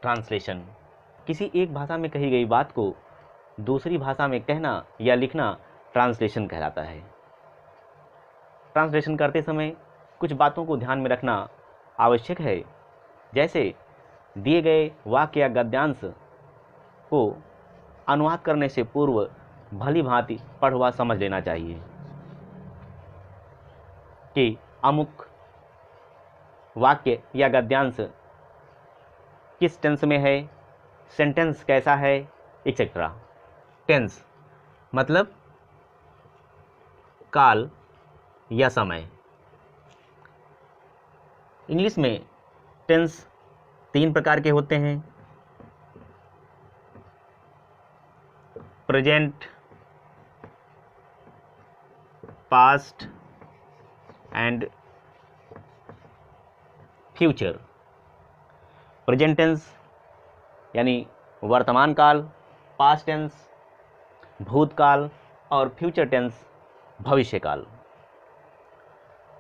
Translation, किसी एक भाषा में कही गई बात को दूसरी भाषा में कहना या लिखना ट्रांसलेशन कहलाता है। ट्रांसलेशन करते समय कुछ बातों को ध्यान में रखना आवश्यक है, जैसे दिए गए वाक्य या गद्यांश को अनुवाद करने से पूर्व भली भांति पढ़ हुआ समझ लेना चाहिए कि अमुक वाक्य या गद्यांश किस टेंस में है, सेंटेंस कैसा है, एक्सेट्रा। टेंस मतलब काल या समय। इंग्लिश में टेंस 3 प्रकार के होते हैं: present, past and future. Present tense यानी वर्तमान काल, पास्ट टेंस भूतकाल और फ्यूचर टेंस भविष्य काल।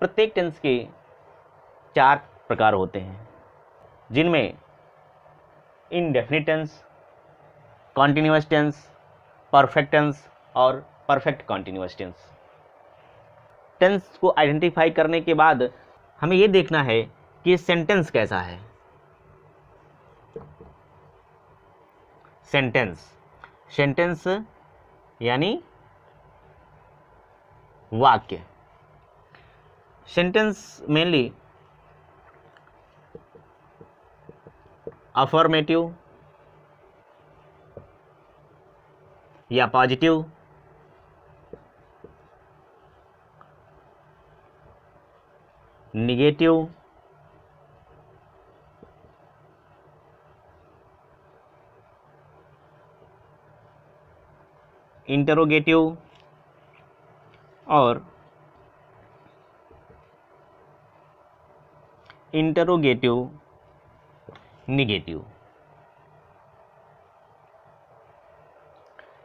प्रत्येक टेंस के 4 प्रकार होते हैं, जिनमें indefinite tense, continuous tense, perfect tense और परफेक्ट कॉन्टिन्यूअस टेंस। टेंस को आइडेंटिफाई करने के बाद हमें ये देखना है कि सेंटेंस कैसा है। सेंटेंस यानी वाक्य। सेंटेंस मेनली अफर्मेटिव या पॉजिटिव, निगेटिव, इंटरोगेटिव और इंटरोगेटिव निगेटिव।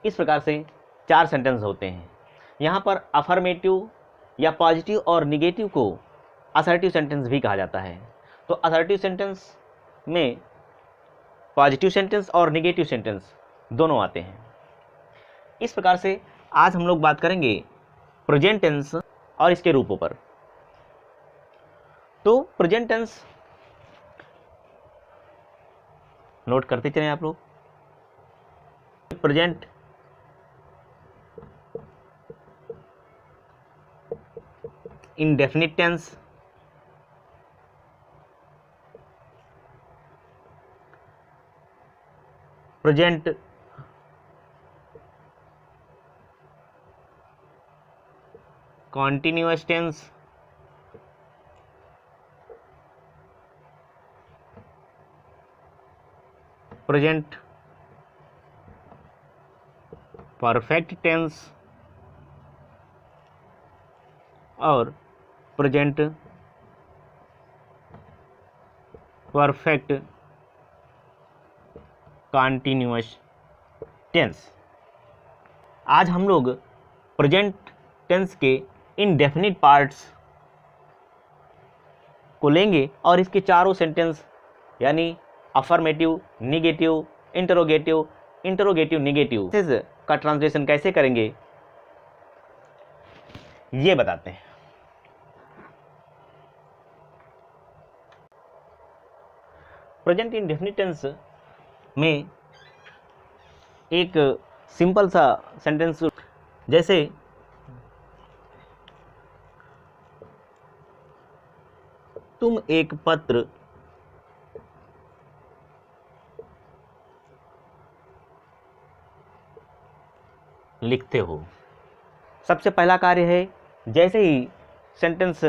इस प्रकार से 4 सेंटेंस होते हैं। यहाँ पर अफर्मेटिव या पॉजिटिव और निगेटिव को असर्टिव सेंटेंस भी कहा जाता है। तो असर्टिव सेंटेंस में पॉजिटिव सेंटेंस और निगेटिव सेंटेंस दोनों आते हैं। इस प्रकार से आज हम लोग बात करेंगे प्रेजेंट टेंस और इसके रूपों पर। तो प्रेजेंट टेंस नोट करते चलें आप लोग। Present indefinite tense, present continuous tense, present perfect tense और प्रेजेंट परफेक्ट कॉन्टिन्यूअस टेंस। आज हम लोग प्रेजेंट टेंस के इनडेफिनिट पार्ट्स को लेंगे और इसके चारों सेंटेंस यानी अफर्मेटिव, निगेटिव, इंटरोगेटिव निगेटिव का ट्रांसलेशन कैसे करेंगे ये बताते हैं। प्रेजेंट इंडेफिनिट टेंस में एक सिंपल सा सेंटेंस, जैसे तुम एक पत्र लिखते हो। सबसे पहला कार्य है, जैसे ही सेंटेंस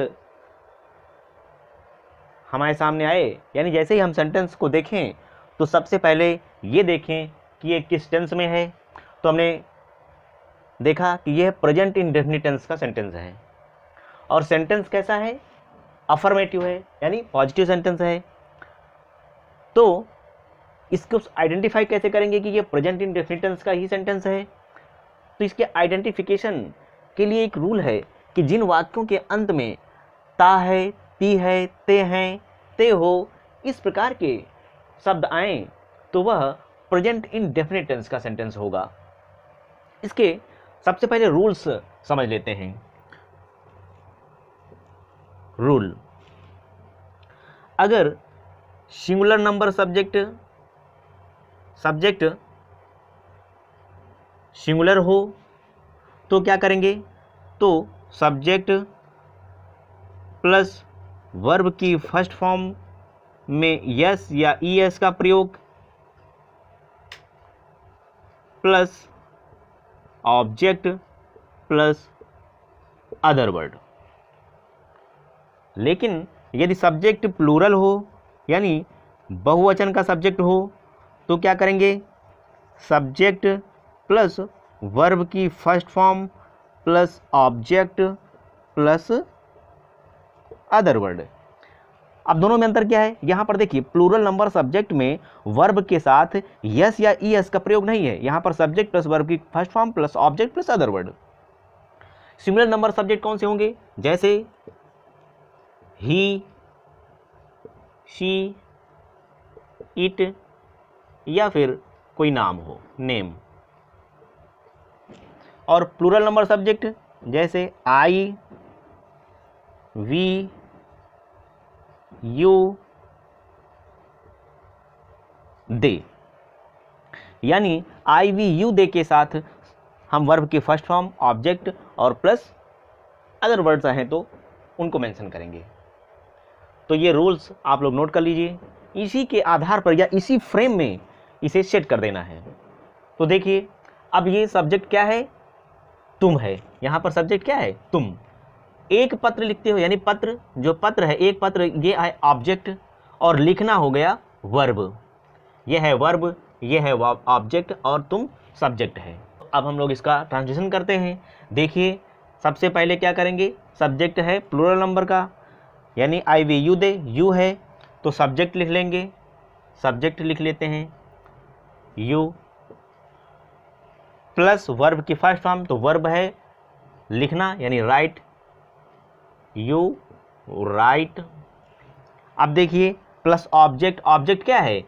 हमारे सामने आए, यानी जैसे ही हम सेंटेंस को देखें तो सबसे पहले ये देखें कि ये किस टेंस में है। तो हमने देखा कि यह प्रेजेंट इंडेफिनिट टेंस का सेंटेंस है और सेंटेंस कैसा है, अफर्मेटिव है यानी पॉजिटिव सेंटेंस है। तो इसको आइडेंटिफाई कैसे करेंगे कि ये प्रेजेंट इंडेफिनिट टेंस का ही सेंटेंस है। तो इसके आइडेंटिफिकेशन के लिए एक रूल है कि जिन वाक्यों के अंत में ता है, ती है, ते हैं, ते हो, इस प्रकार के शब्द आएँ तो वह प्रेजेंट इंडेफिनिट टेंस का सेंटेंस होगा। इसके सबसे पहले रूल्स समझ लेते हैं। रूल, अगर सिंगुलर नंबर सब्जेक्ट सिंगुलर हो तो क्या करेंगे, तो सब्जेक्ट प्लस वर्ब की फर्स्ट फॉर्म में यस या ईएस का प्रयोग plus object plus other word. लेकिन यदि सब्जेक्ट प्लूरल हो यानी बहुवचन का सब्जेक्ट हो तो क्या करेंगे, सब्जेक्ट प्लस वर्ब की first form plus object plus other word. अब दोनों में अंतर क्या है, यहां पर देखिए प्लूरल नंबर सब्जेक्ट में वर्ब के साथ यस या ईएस का प्रयोग नहीं है, यहां पर सब्जेक्ट प्लस वर्ब की first form plus object plus other word. Singular number subject कौन से होंगे, जैसे ही, शी, इट या फिर कोई नाम हो, नेम। और प्लूरल नंबर सब्जेक्ट जैसे आई, वी, यू, दे। यानी आई, वी, यू, दे के साथ हम वर्ब की फर्स्ट फॉर्म, ऑब्जेक्ट और प्लस अदर वर्ड्स हैं तो उनको मेंशन करेंगे। तो ये रूल्स आप लोग नोट कर लीजिए, इसी के आधार पर या इसी फ्रेम में इसे सेट कर देना है। तो देखिए अब ये सब्जेक्ट क्या है, तुम है, यहाँ पर सब्जेक्ट क्या है, तुम। एक पत्र लिखते हो यानी पत्र, जो पत्र है एक पत्र, ये है ऑब्जेक्ट और लिखना हो गया वर्ब। ये है वर्ब, ये है ऑब्जेक्ट और तुम सब्जेक्ट है। अब हम लोग इसका ट्रांसलेशन करते हैं। देखिए सबसे पहले क्या करेंगे, सब्जेक्ट है प्लूरल नंबर का यानी आई, वी, यू, दे, यू है तो सब्जेक्ट लिख लेंगे, सब्जेक्ट लिख लेते हैं यू प्लस वर्ब की फर्स्ट फॉर्म, तो वर्ब है लिखना यानी राइट, यू राइट। अब देखिए प्लस ऑब्जेक्ट, ऑब्जेक्ट क्या है,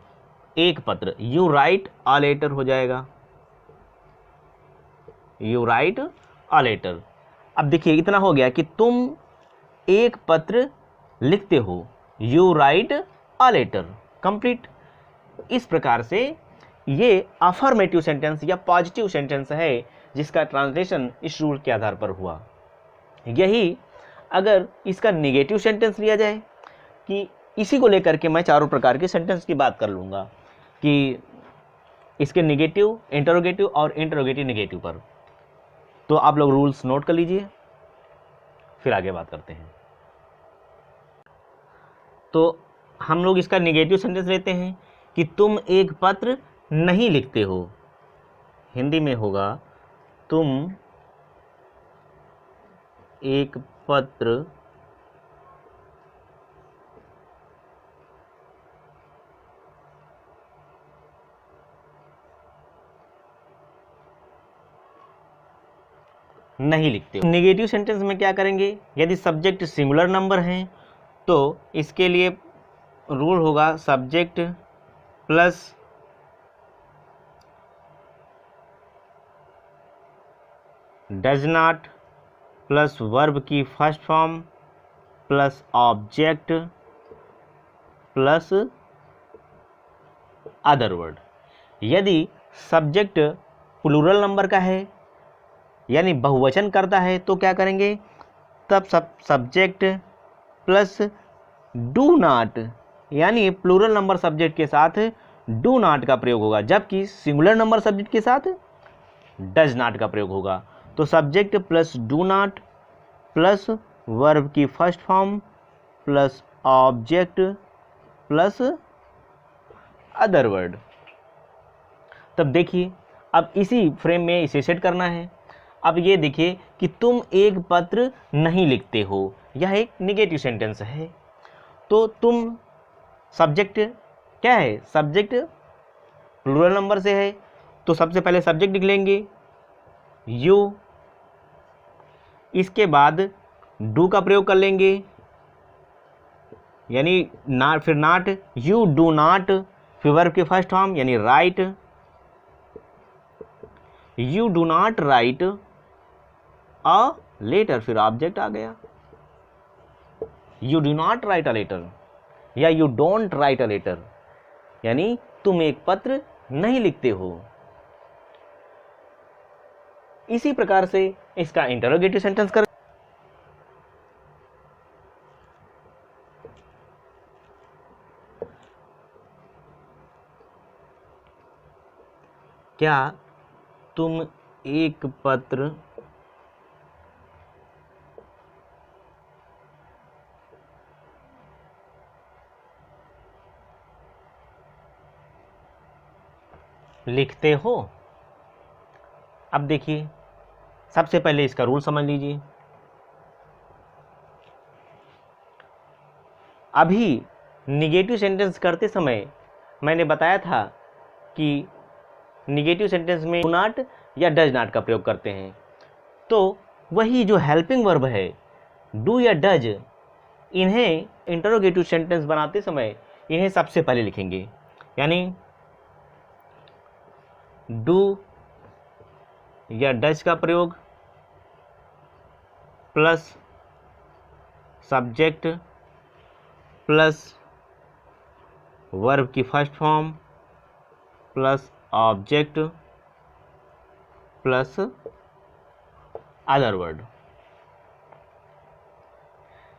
एक पत्र, यू राइट अ लेटर हो जाएगा, यू राइट अ लेटर। अब देखिए इतना हो गया कि तुम एक पत्र लिखते हो, you write a letter, complete. इस प्रकार से ये अफर्मेटिव सेंटेंस या पॉजिटिव सेंटेंस है जिसका ट्रांसलेशन इस रूल के आधार पर हुआ। यही अगर इसका नेगेटिव सेंटेंस लिया जाए, कि इसी को लेकर के मैं चारों प्रकार के सेंटेंस की बात कर लूँगा कि इसके नेगेटिव, इंटरोगेटिव और इंटरोगेटिव नेगेटिव पर, तो आप लोग रूल्स नोट कर लीजिए, फिर आगे बात करते हैं। तो हम लोग इसका नेगेटिव सेंटेंस लेते हैं कि तुम एक पत्र नहीं लिखते हो, हिंदी में होगा तुम एक पत्र नहीं लिखते हो। नेगेटिव सेंटेंस में क्या करेंगे, यदि सब्जेक्ट सिंगुलर नंबर हैं तो इसके लिए रूल होगा subject plus does not plus verb की first form plus object plus other word. यदि सब्जेक्ट प्लूरल नंबर का है यानी बहुवचन करता है तो क्या करेंगे, तब सब्जेक्ट प्लस डू नॉट यानी प्लूरल नंबर सब्जेक्ट के साथ डू नॉट का प्रयोग होगा, जबकि सिंगुलर नंबर सब्जेक्ट के साथ डज नॉट का प्रयोग होगा। तो subject plus do not plus verb की first form plus object plus other word. तब देखिए अब इसी फ्रेम में इसे सेट करना है। अब ये देखिए कि तुम एक पत्र नहीं लिखते हो, यह एक नेगेटिव सेंटेंस है। तो तुम सब्जेक्ट क्या है, सब्जेक्ट प्लूरल नंबर से है तो सबसे पहले सब्जेक्ट लिख लेंगे यू, इसके बाद डू का प्रयोग कर लेंगे यानी नॉट, फिर नॉट, यू डू नॉट फिर वर्ब की फर्स्ट फॉर्म यानी right, you do not write a letter, फिर ऑब्जेक्ट आ गया, you do not write a letter या you don't write a letter, यानी तुम एक पत्र नहीं लिखते हो। इसी प्रकार से इसका इंटरोगेटिव सेंटेंस कर, क्या तुम एक पत्र लिखते हो। अब देखिए, सबसे पहले इसका रूल समझ लीजिए। अभी निगेटिव सेंटेंस करते समय मैंने बताया था कि निगेटिव सेंटेंस में डू नॉट या डज नॉट का प्रयोग करते हैं, तो वही जो हेल्पिंग वर्ब है डू या डज, इन्हें इंटरोगेटिव सेंटेंस बनाते समय इन्हें सबसे पहले लिखेंगे, यानी डू या डज का प्रयोग प्लस सब्जेक्ट प्लस वर्ब की first form plus object plus other word.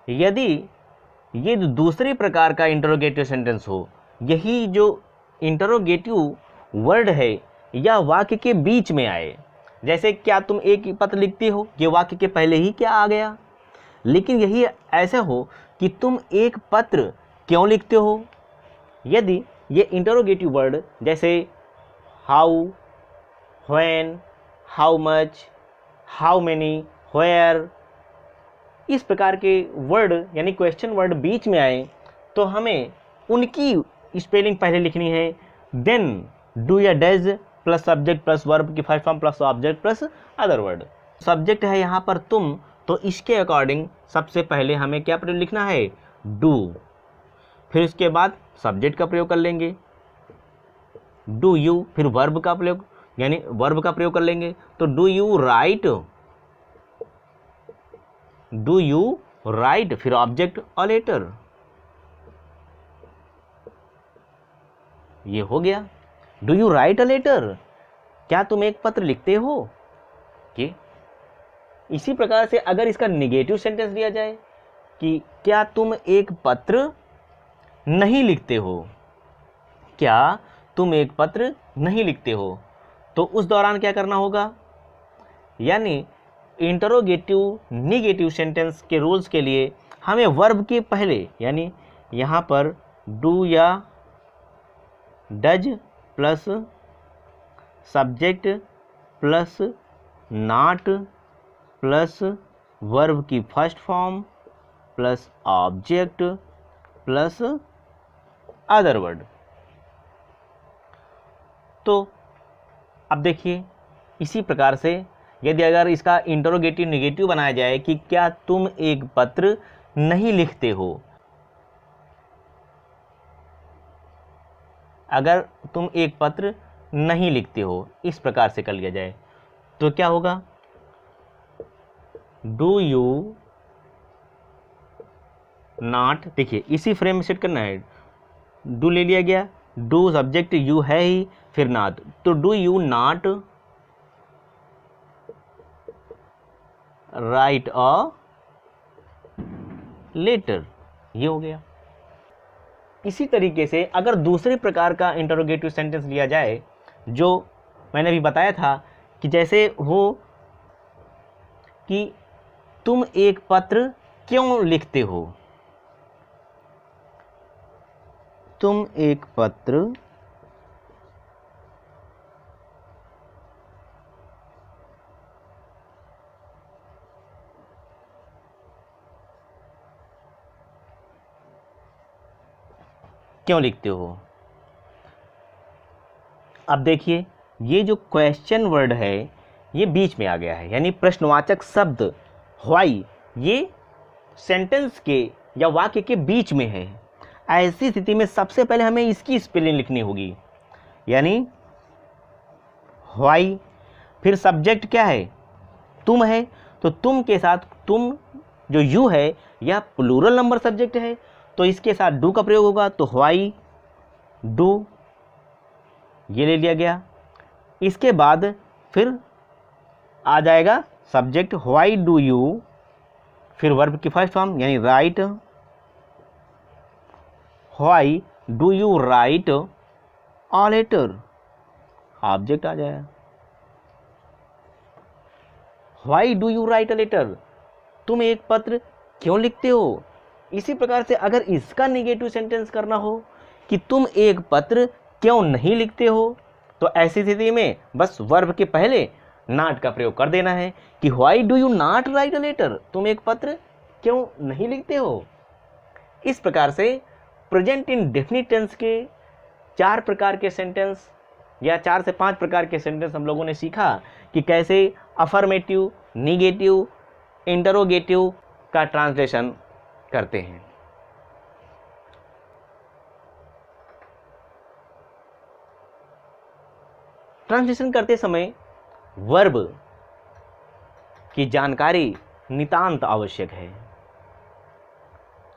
यदि ये दूसरे प्रकार का इंटरोगेटिव सेंटेंस हो, यही जो इंटरोगेटिव वर्ड है या वाक्य के बीच में आए, जैसे क्या तुम एक पत्र लिखते हो, ये वाक्य के पहले ही क्या आ गया, लेकिन यही ऐसा हो कि तुम एक पत्र क्यों लिखते हो, यदि ये इंटरोगेटिव वर्ड जैसे how, when, how much, how many, where, इस प्रकार के वर्ड यानी क्वेश्चन वर्ड बीच में आए, तो हमें उनकी स्पेलिंग पहले लिखनी है, देन डू या does plus subject plus verb की first form plus object plus other word. Subject है यहाँ पर तुम, तो इसके अकॉर्डिंग सबसे पहले हमें क्या प्रयोग लिखना है, डू, फिर उसके बाद सब्जेक्ट का प्रयोग कर लेंगे डू यू, फिर वर्ब का प्रयोग यानी वर्ब का प्रयोग कर लेंगे, तो do you write, do you write, फिर ऑब्जेक्ट अ लेटर, ये हो गया do you write a letter, क्या तुम एक पत्र लिखते हो। कि इसी प्रकार से अगर इसका निगेटिव सेंटेंस दिया जाए कि क्या तुम एक पत्र नहीं लिखते हो, क्या तुम एक पत्र नहीं लिखते हो, तो उस दौरान क्या करना होगा, यानी इंटरोगेटिव निगेटिव सेंटेंस के रूल्स के लिए हमें वर्ब के पहले यानी यहाँ पर डू या does plus subject plus not plus verb की first form plus object plus other word. तो अब देखिए, इसी प्रकार से यदि अगर इसका इंटरोगेटिव निगेटिव बनाया जाए कि क्या तुम एक पत्र नहीं लिखते हो, अगर तुम एक पत्र नहीं लिखते हो, इस प्रकार से कर लिया जाए, तो क्या होगा, डू यू नॉट, देखिए इसी फ्रेम में सेट करना है, डू ले लिया गया, डू सब्जेक्ट यू है ही, फिर नॉट, तो do you not write a letter, ये हो गया। इसी तरीके से अगर दूसरे प्रकार का इंटरोगेटिव सेंटेंस लिया जाए, जो मैंने अभी बताया था कि जैसे हो कि तुम एक पत्र क्यों लिखते हो, तुम एक पत्र क्यों लिखते हो। अब देखिए, ये जो क्वेश्चन वर्ड है ये बीच में आ गया है, यानी प्रश्नवाचक शब्द व्हाई ये सेंटेंस के या वाक्य के बीच में है। ऐसी स्थिति में सबसे पहले हमें इसकी स्पेलिंग लिखनी होगी, यानी व्हाई, फिर सब्जेक्ट क्या है, तुम है, तो तुम के साथ तुम जो यू है यह प्लूरल नंबर सब्जेक्ट है, तो इसके साथ डू का प्रयोग होगा, तो व्हाई डू ये ले लिया गया। इसके बाद फिर आ जाएगा सब्जेक्ट व्हाई डू यू, फिर वर्ब की फर्स्ट फॉर्म यानी right, why do you write a letter, object आ जाएगा, why do you write a letter, तुम एक पत्र क्यों लिखते हो। इसी प्रकार से अगर इसका नेगेटिव सेंटेंस करना हो कि तुम एक पत्र क्यों नहीं लिखते हो, तो ऐसी स्थिति में बस वर्ब के पहले नॉट का प्रयोग कर देना है कि why do you not write a letter, तुम एक पत्र क्यों नहीं लिखते हो। इस प्रकार से प्रेजेंट इंडेफिनिट टेंस के 4 प्रकार के सेंटेंस या 4 से 5 प्रकार के सेंटेंस हम लोगों ने सीखा कि कैसे अफर्मेटिव, निगेटिव, इंटरोगेटिव का ट्रांसलेशन करते हैं। ट्रांसलेशन करते समय वर्ब की जानकारी नितांत आवश्यक है।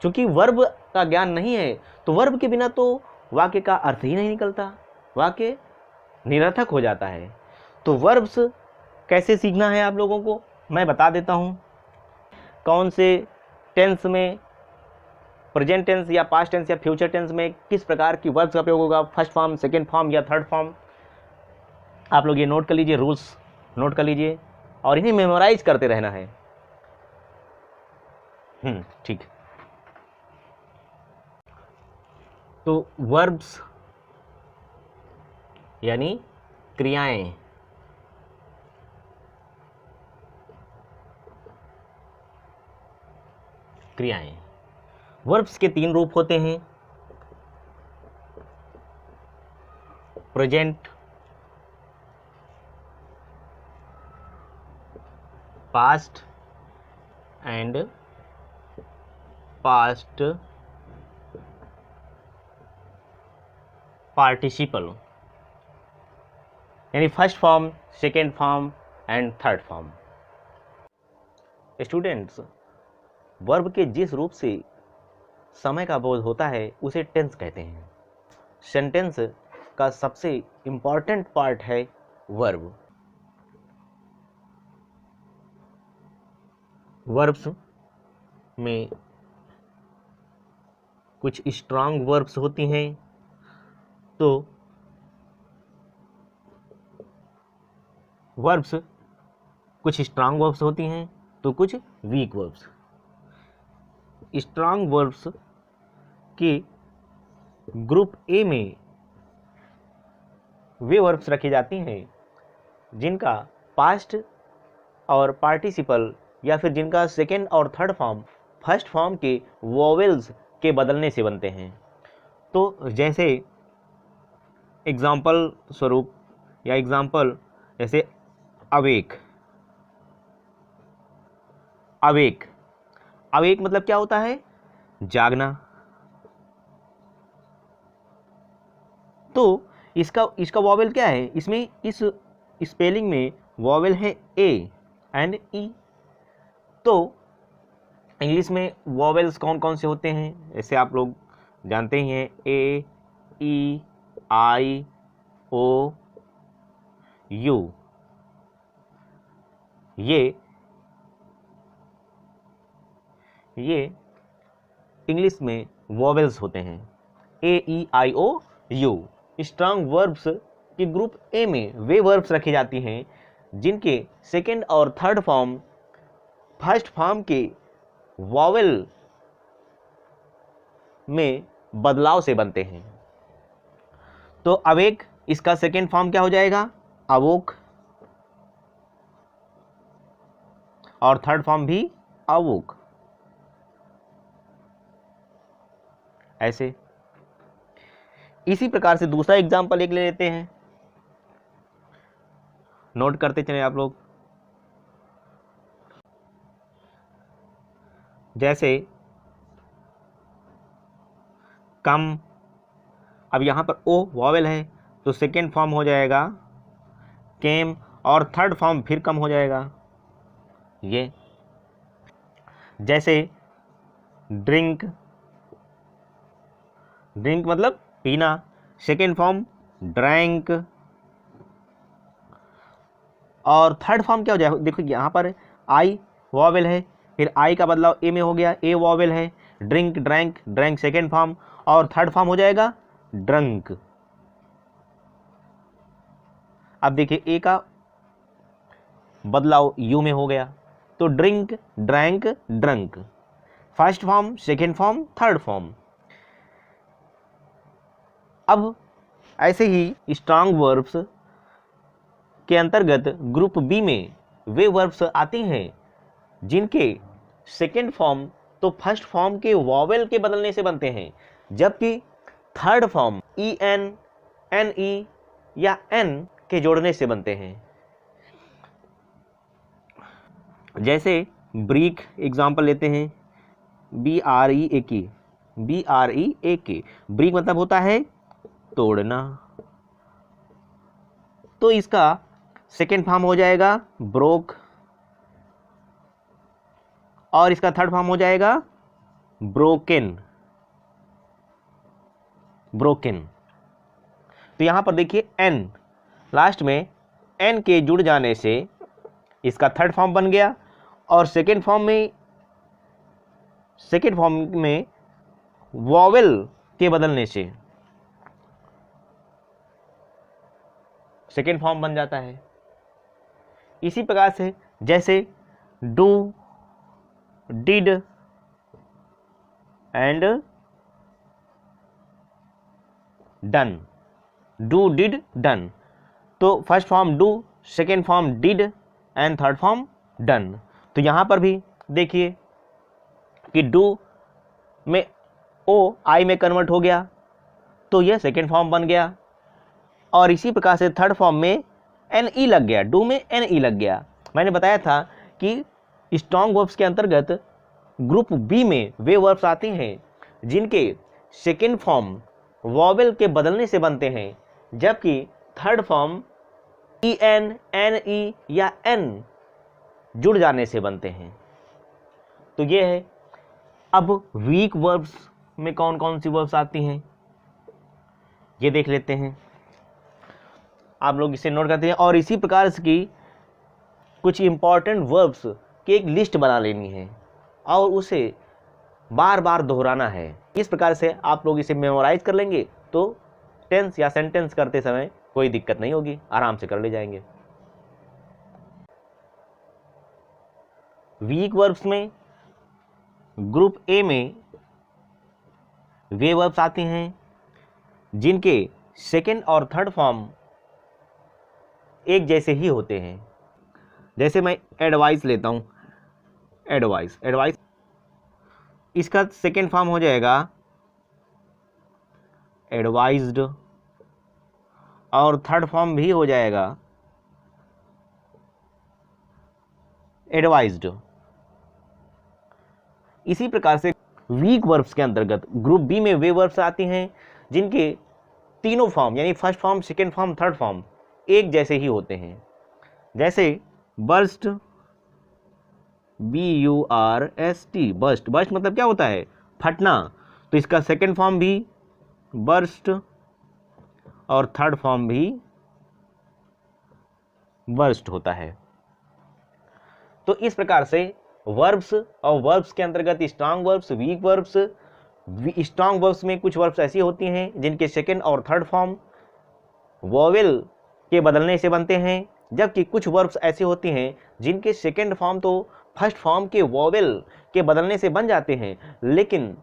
क्योंकि वर्ब का ज्ञान नहीं है तो वर्ब के बिना तो वाक्य का अर्थ ही नहीं निकलता, वाक्य निरर्थक हो जाता है। तो वर्ब्स कैसे सीखना है आप लोगों को मैं बता देता हूँ। कौन से टेंस में, प्रेजेंट टेंस या पास्ट टेंस या फ्यूचर टेंस में किस प्रकार की वर्ब्स का प्रयोग होगा, फर्स्ट फॉर्म, सेकेंड फॉर्म या थर्ड फॉर्म। आप लोग ये नोट कर लीजिए, रूल्स नोट कर लीजिए और इन्हें मेमोराइज करते रहना है। ठीक। तो वर्ब्स यानी क्रियाएं, वर्ब्स के 3 रूप होते हैं, present, past and past participle, यानी first form, second form and third form. Students, verb के जिस रूप से समय का बोध होता है उसे टेंस कहते हैं। सेंटेंस का सबसे इंपॉर्टेंट पार्ट है वर्ब। वर्ब्स में कुछ स्ट्रांग वर्ब्स होती हैं, तो वर्ब्स कुछ स्ट्रांग वर्ब्स होती हैं तो कुछ वीक वर्ब्स। स्ट्रांग वर्ब्स के ग्रुप ए में वे वर्ब्स रखी जाती हैं जिनका पास्ट और पार्टिसिपल या फिर जिनका सेकेंड और थर्ड फॉर्म फर्स्ट फॉर्म के वोवेल्स के बदलने से बनते हैं। तो जैसे एग्जाम्पल स्वरूप या एग्जाम्पल जैसे अवेक, अवेक, अवेक मतलब क्या होता है, जागना। तो इसका वॉवेल क्या है, इसमें इस स्पेलिंग में वॉवेल है ए एंड ई। तो इंग्लिश में वॉवेल्स कौन कौन से होते हैं, जैसे आप लोग जानते ही हैं, ए, ई, आई, ओ, यू, ये इंग्लिश में वॉवेल्स होते हैं, ए, ई, आई, ओ, यू। स्ट्रांग वर्ब्स के ग्रुप ए में वे वर्ब्स रखी जाती हैं जिनके सेकेंड और थर्ड फॉर्म फर्स्ट फॉर्म के वॉवेल में बदलाव से बनते हैं। तो अवेक, इसका सेकेंड फॉर्म क्या हो जाएगा, अवोक, और थर्ड फॉर्म भी अवोक। ऐसे इसी प्रकार से दूसरा एग्जाम्पल एक ले लेते हैं, नोट करते चले आप लोग। जैसे कम। अब यहाँ पर ओ वॉवेल है तो सेकेंड फॉर्म हो जाएगा केम, और थर्ड फॉर्म फिर कम हो जाएगा। ये जैसे ड्रिंक, ड्रिंक मतलब पीना, सेकेंड फॉर्म ड्रैंक, और थर्ड फॉर्म क्या हो जाएगा, देखो यहाँ पर आई वॉवेल है, फिर आई का बदलाव ए में हो गया, ए वॉवेल है, drink drank, drank second form, और थर्ड फॉर्म हो जाएगा ड्रंक। अब देखिए ए का बदलाव यू में हो गया, तो drink drank drunk, first form second form third form. अब ऐसे ही स्ट्रॉन्ग वर्ब्स के अंतर्गत ग्रुप बी में वे वर्ब्स आती हैं जिनके सेकेंड फॉर्म तो फर्स्ट फॉर्म के वॉवेल के बदलने से बनते हैं, जबकि third form E N, N E या एन के जोड़ने से बनते हैं। जैसे ब्रीक एग्जाम्पल लेते हैं, BREAK, BREAK, ब्रीक मतलब होता है तोड़ना, तो इसका सेकेंड फॉर्म हो जाएगा ब्रोक, और इसका थर्ड फॉर्म हो जाएगा ब्रोकन, ब्रोकन। तो यहां पर देखिए एन, लास्ट में एन के जुड़ जाने से इसका थर्ड फॉर्म बन गया, और सेकेंड फॉर्म में वॉवेल के बदलने से सेकेंड फॉर्म बन जाता है। इसी प्रकार से जैसे do, did and done, do did done, तो first form do, second form did and third form done. तो यहां पर भी देखिए कि डू में ओ आई में कन्वर्ट हो गया, तो यह सेकेंड फॉर्म बन गया, और इसी प्रकार से थर्ड फॉर्म में एन ई लग गया, डू में एन ई लग गया। मैंने बताया था कि स्ट्रॉन्ग वर्ब्स के अंतर्गत ग्रुप बी में वे वर्ब्स आते हैं जिनके सेकेंड फॉर्म वॉवेल के बदलने से बनते हैं, जबकि third form E N, N E या एन जुड़ जाने से बनते हैं। तो ये है। अब वीक वर्ब्स में कौन कौन सी वर्ब्स आती हैं ये देख लेते हैं, आप लोग इसे नोट करते हैं, और इसी प्रकार की कुछ इंपॉर्टेंट वर्ब्स की एक लिस्ट बना लेनी है और उसे बार बार दोहराना है। इस प्रकार से आप लोग इसे मेमोराइज कर लेंगे तो टेंस या सेंटेंस करते समय कोई दिक्कत नहीं होगी, आराम से कर ले जाएंगे। वीक वर्ब्स में ग्रुप ए में वे वर्ब्स आते हैं जिनके सेकेंड और थर्ड फॉर्म एक जैसे ही होते हैं। जैसे मैं एडवाइस लेता हूं, एडवाइस, एडवाइस इसका सेकेंड फॉर्म हो जाएगा एडवाइज्ड, और थर्ड फॉर्म भी हो जाएगा एडवाइज्ड। इसी प्रकार से वीक वर्ब्स के अंतर्गत ग्रुप बी में वे वर्ब्स आती हैं जिनके तीनों फॉर्म यानी first form, second form, third form एक जैसे ही होते हैं। जैसे बर्स्ट, BURST, बर्स्ट, बर्स्ट मतलब क्या होता है, फटना, तो इसका सेकेंड फॉर्म भी बर्स्ट और थर्ड फॉर्म भी बर्स्ट होता है। तो इस प्रकार से वर्ब्स और वर्ब्स के अंतर्गत strong verbs, weak verbs. Strong verbs में कुछ वर्ब्स ऐसी होती हैं जिनके सेकेंड और थर्ड फॉर्म वॉवेल के बदलने से बनते हैं, जबकि कुछ वर्ब्स ऐसी होती हैं जिनके सेकेंड फॉर्म तो फर्स्ट फॉर्म के वॉवेल के बदलने से बन जाते हैं, लेकिन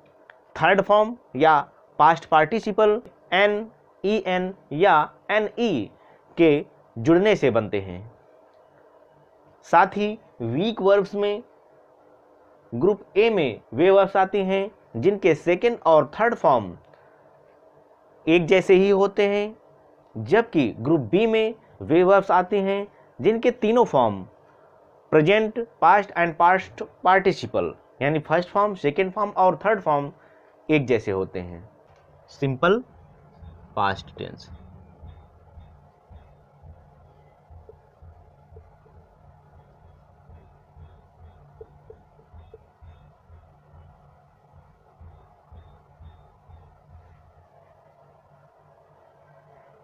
थर्ड फॉर्म या past participle N, E N या एन ई के जुड़ने से बनते हैं। साथ ही वीक वर्ब्स में ग्रुप ए में वे वर्ब्स आती हैं जिनके सेकेंड और थर्ड फॉर्म एक जैसे ही होते हैं, जबकि ग्रुप बी में वे वर्ब्स आते हैं जिनके तीनों form present, past and past participle यानी फर्स्ट फॉर्म, सेकेंड फॉर्म और थर्ड फॉर्म एक जैसे होते हैं। Simple past tense.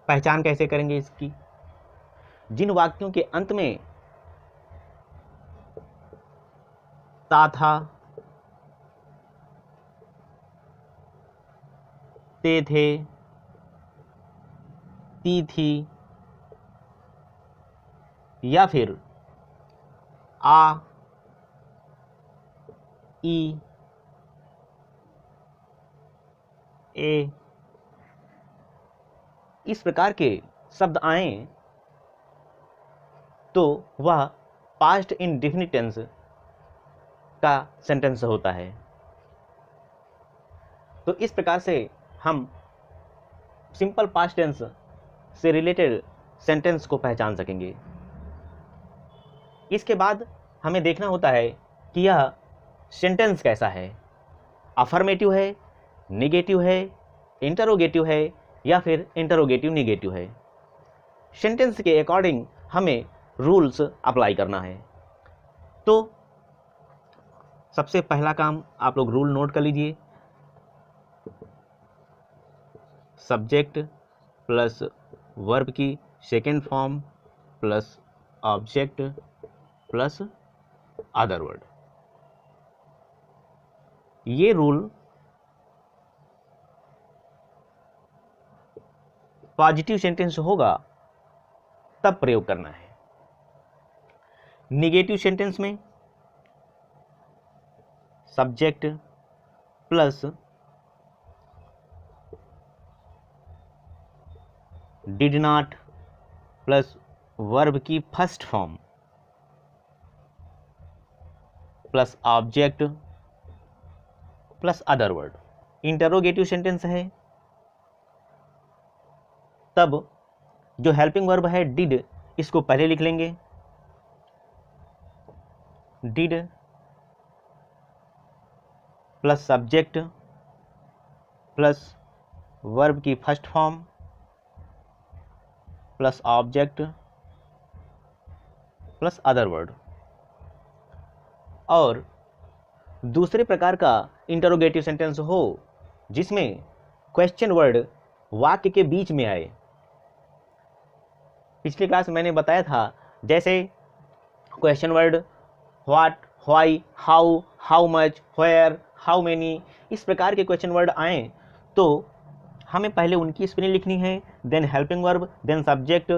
पहचान कैसे करेंगे इसकी? जिन वाक्यों के अंत में ता था, ते थे, ती थी, या फिर आ, ई, ए, इस प्रकार के शब्द आए तो वह पास्ट इंडेफिनिट टेंस का सेंटेंस होता है। तो इस प्रकार से हम सिंपल पास्ट टेंस से रिलेटेड सेंटेंस को पहचान सकेंगे। इसके बाद हमें देखना होता है कि यह सेंटेंस कैसा है, अफर्मेटिव है, निगेटिव है, इंटरोगेटिव है या फिर इंटरोगेटिव निगेटिव है। सेंटेंस के अकॉर्डिंग हमें रूल्स अप्लाई करना है। तो सबसे पहला काम आप लोग रूल नोट कर लीजिए। सब्जेक्ट प्लस वर्ब की second form plus object plus other word. ये रूल पॉजिटिव सेंटेंस होगा तब प्रयोग करना है। निगेटिव सेंटेंस में subject plus did not plus verb की first form plus object plus other word. Interrogative sentence है तब जो हेल्पिंग वर्ब है डिड, इसको पहले लिख लेंगे। Did plus subject plus verb की first form plus object plus other word. और दूसरे प्रकार का इंटरोगेटिव सेंटेंस हो जिसमें क्वेश्चन वर्ड वाक्य के बीच में आए। पिछली क्लास में मैंने बताया था, जैसे question word what, why, how, how much, where, how many, इस प्रकार के क्वेश्चन वर्ड आए तो हमें पहले उनकी स्पेलिंग लिखनी है, then helping verb, then subject,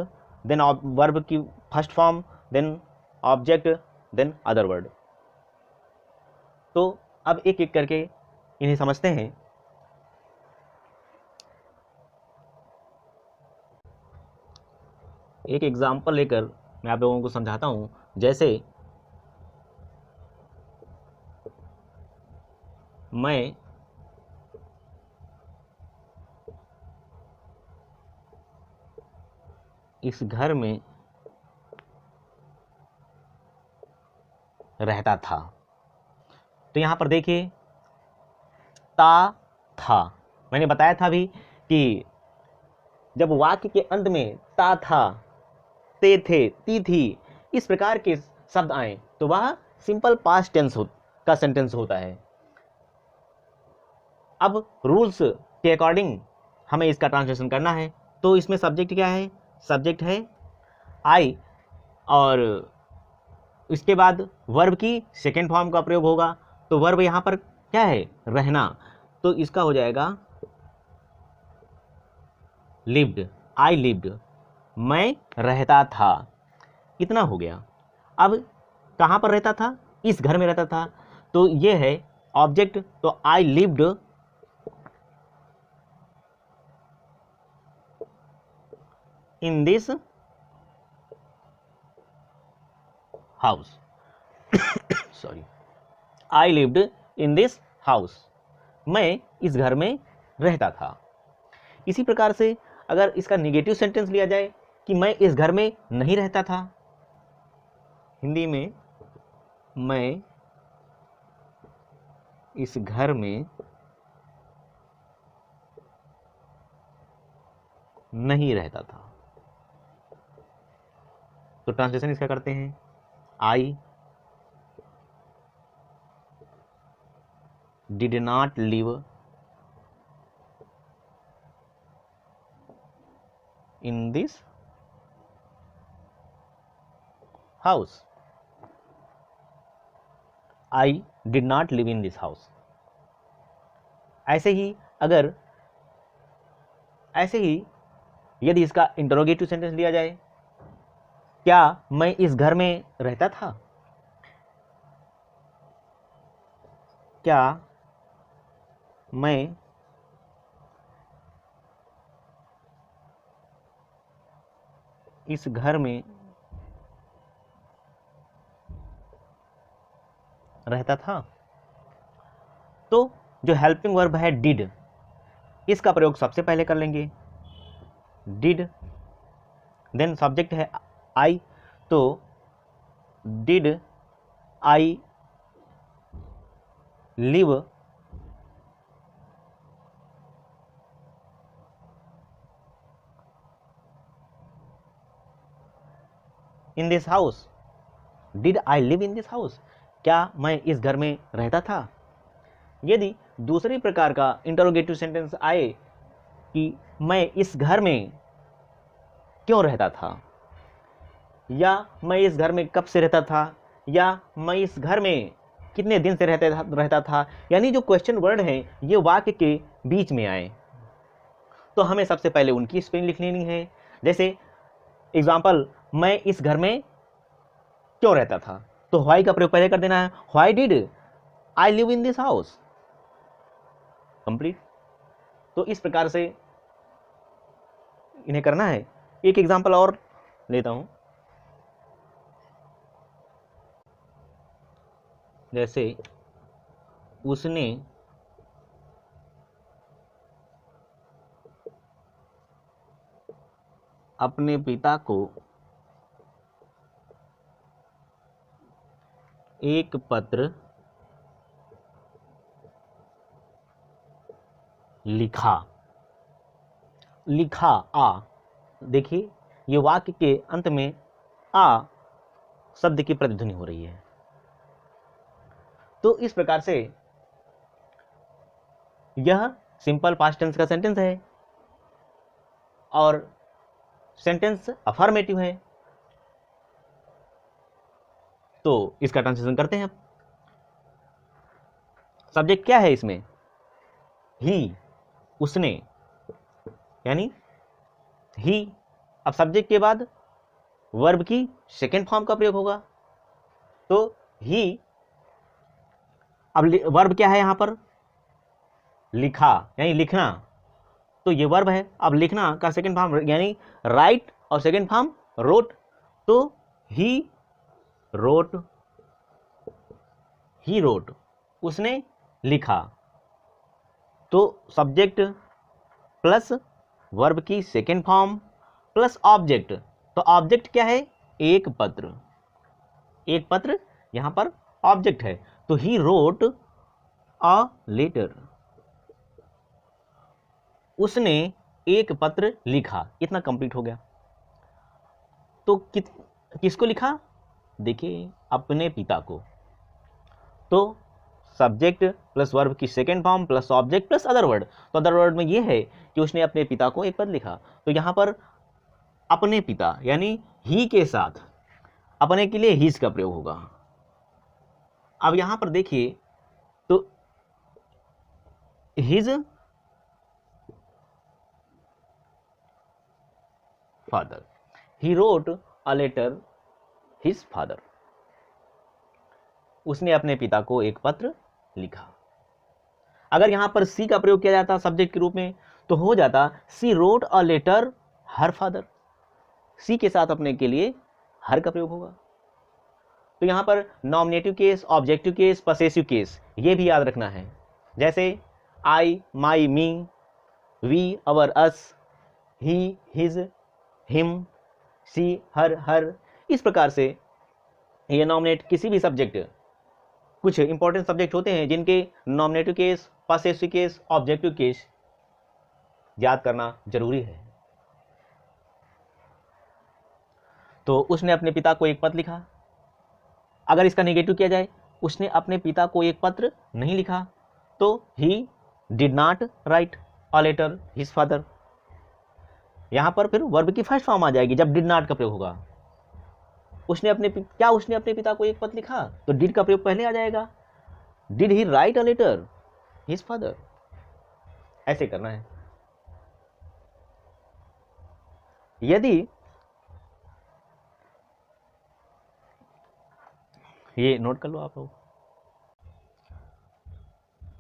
then verb की first form, then object, then other word. तो अब एक एक करके इन्हें समझते हैं। एक एग्जाम्पल लेकर मैं आप लोगों को समझाता हूं। जैसे मैं इस घर में रहता था। तो यहां पर देखिए ता था, मैंने बताया था भी कि जब वाक्य के अंत में ता था, ते थे, ती थी, इस प्रकार के शब्द आए तो वह सिंपल पास्ट टेंस का सेंटेंस होता है। अब रूल्स के अकॉर्डिंग हमें इसका ट्रांसलेशन करना है। तो इसमें सब्जेक्ट क्या है? सब्जेक्ट है आई, और इसके बाद वर्ब की सेकेंड फॉर्म का प्रयोग होगा। तो वर्ब यहां पर क्या है? रहना। तो इसका हो जाएगा लिव्ड, आई लिव्ड, मैं रहता था। इतना हो गया। अब कहां पर रहता था? इस घर में रहता था। तो ये है ऑब्जेक्ट, तो I lived in this house. Sorry, I lived in this house, मैं इस घर में रहता था। इसी प्रकार से अगर इसका निगेटिव सेंटेंस लिया जाए कि मैं इस घर में नहीं रहता था, हिंदी में मैं इस घर में नहीं रहता था। तो ट्रांसलेशन इसका करते हैं, I did not live in this house. I did not live in this house. ऐसे ही यदि इसका इंटरोगेटिव सेंटेंस लिया जाए, क्या मैं इस घर में रहता था? क्या मैं इस घर में रहता था? तो जो हेल्पिंग वर्ब है डिड, इसका प्रयोग सबसे पहले कर लेंगे। डिड, देन सब्जेक्ट है आई, तो did I live in this house. Did I live in this house, क्या मैं इस घर में रहता था? यदि दूसरी प्रकार का इंटरोगेटिव सेंटेंस आए कि मैं इस घर में क्यों रहता था, या मैं इस घर में कब से रहता था, या मैं इस घर में कितने दिन से रहता था, यानी जो क्वेश्चन वर्ड है ये वाक्य के बीच में आए, तो हमें सबसे पहले उनकी स्पेलिंग लिख लेनी है। जैसे एग्जाम्पल, मैं इस घर में क्यों रहता था, तो व्हाई का प्रयोग पहले कर देना है। Why did I live in this house, complete. तो इस प्रकार से इन्हें करना है। एक एग्जाम्पल और लेता हूं, जैसे उसने अपने पिता को एक पत्र लिखा। लिखा आ, देखिए ये वाक्य के अंत में आ शब्द की प्रतिध्वनि हो रही है। तो इस प्रकार से यह सिंपल पास्ट टेंस का सेंटेंस है और सेंटेंस अफर्मेटिव है। तो इसका ट्रांसलेशन करते हैं। सब्जेक्ट क्या है इसमें? ही, उसने, यानी ही। अब सब्जेक्ट के बाद वर्ब की सेकेंड फॉर्म का प्रयोग होगा, तो ही। अब वर्ब क्या है यहां पर? लिखा, यानी लिखना, तो ये वर्ब है। अब लिखना का सेकेंड फॉर्म यानी राइट और सेकेंड फॉर्म रोट, तो ही रोट, ही रोट, उसने लिखा। तो सब्जेक्ट प्लस वर्ब की सेकेंड फॉर्म प्लस ऑब्जेक्ट, तो ऑब्जेक्ट क्या है? एक पत्र। एक पत्र यहां पर ऑब्जेक्ट है, तो ही रोट अ लेटर, उसने एक पत्र लिखा। इतना कंप्लीट हो गया। तो किसको लिखा? देखिए अपने पिता को। तो सब्जेक्ट प्लस वर्ब की second form plus object plus other word, तो अदर वर्ड में यह है कि उसने अपने पिता को एक पत्र लिखा। तो यहां पर अपने पिता यानी ही के साथ अपने के लिए हिज का प्रयोग होगा। अब यहां पर देखिए, तो his father, he wrote a letter his father, उसने अपने पिता को एक पत्र लिखा। अगर यहां पर सी का प्रयोग किया जाता सब्जेक्ट के रूप में, तो हो जाता she wrote a letter her father. She के साथ अपने के लिए हर का प्रयोग होगा। तो यहां पर nominative case, objective case, possessive case, ये भी याद रखना है। जैसे I, my, me, we, our, us, he, his, him, she, her. इस प्रकार से ये नॉमिनेट किसी भी सब्जेक्ट, कुछ इंपॉर्टेंट सब्जेक्ट होते हैं जिनके nominative case, possessive case, objective case याद करना जरूरी है। तो उसने अपने पिता को एक पत्र लिखा। अगर इसका नेगेटिव किया जाए, उसने अपने पिता को एक पत्र नहीं लिखा, तो he did not write a letter his father. यहां पर फिर वर्ब की फर्स्ट फॉर्म आ जाएगी जब डिड नॉट का प्रयोग होगा। उसने अपने पिता को एक पत्र लिखा, तो डिड का प्रयोग पहले आ जाएगा। Did he write a letter his father, ऐसे करना है। यदि ये नोट कर लो आप लोग।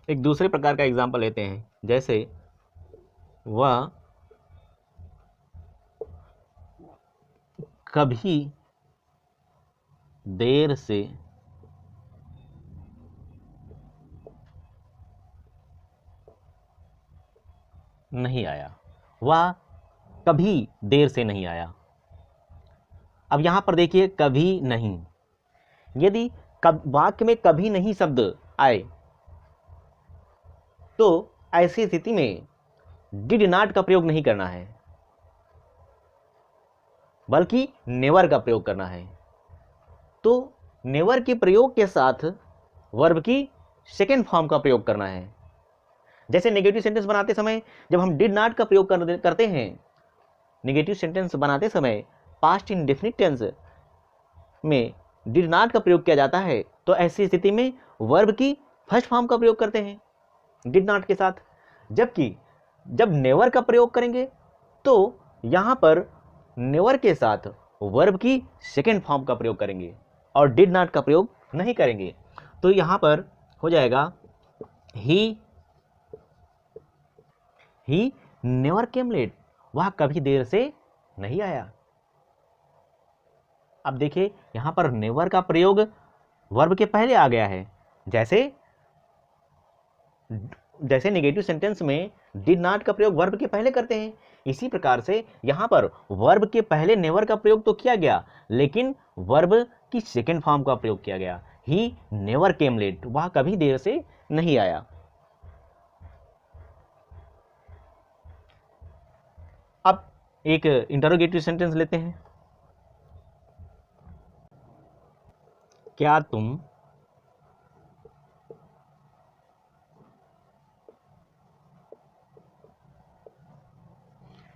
एक दूसरे प्रकार का एग्जांपल लेते हैं, जैसे वह कभी देर से नहीं आया। वह कभी देर से नहीं आया। अब यहां पर देखिए कभी नहीं, यदि वाक्य में कभी नहीं शब्द आए तो ऐसी स्थिति में डिड नॉट का प्रयोग नहीं करना है, बल्कि नेवर का प्रयोग करना है। तो नेवर के प्रयोग के साथ वर्ब की सेकेंड फॉर्म का प्रयोग करना है। जैसे नेगेटिव सेंटेंस बनाते समय जब हम डिड नॉट का प्रयोग करते हैं, नेगेटिव सेंटेंस बनाते समय पास्ट इंडेफिनिट टेंस में डिड नॉट का प्रयोग किया जाता है, तो ऐसी स्थिति में वर्ब की फर्स्ट फॉर्म का प्रयोग करते हैं डिड नॉट के साथ। जबकि जब नेवर का प्रयोग करेंगे तो यहां पर नेवर के साथ वर्ब की सेकेंड फॉर्म का प्रयोग करेंगे और डिड नॉट का प्रयोग नहीं करेंगे। तो यहां पर हो जाएगा ही नेवर केम लेट, वह कभी देर से नहीं आया। अब देखिए यहां पर नेवर का प्रयोग वर्ब के पहले आ गया है। जैसे नेगेटिव सेंटेंस में डिड नॉट का प्रयोग वर्ब के पहले करते हैं, इसी प्रकार से यहां पर वर्ब के पहले नेवर का प्रयोग तो किया गया, लेकिन वर्ब की सेकेंड फॉर्म का प्रयोग किया गया। ही नेवर केम लेट, वह कभी देर से नहीं आया। अब एक इंटरोगेटिव सेंटेंस लेते हैं। क्या तुम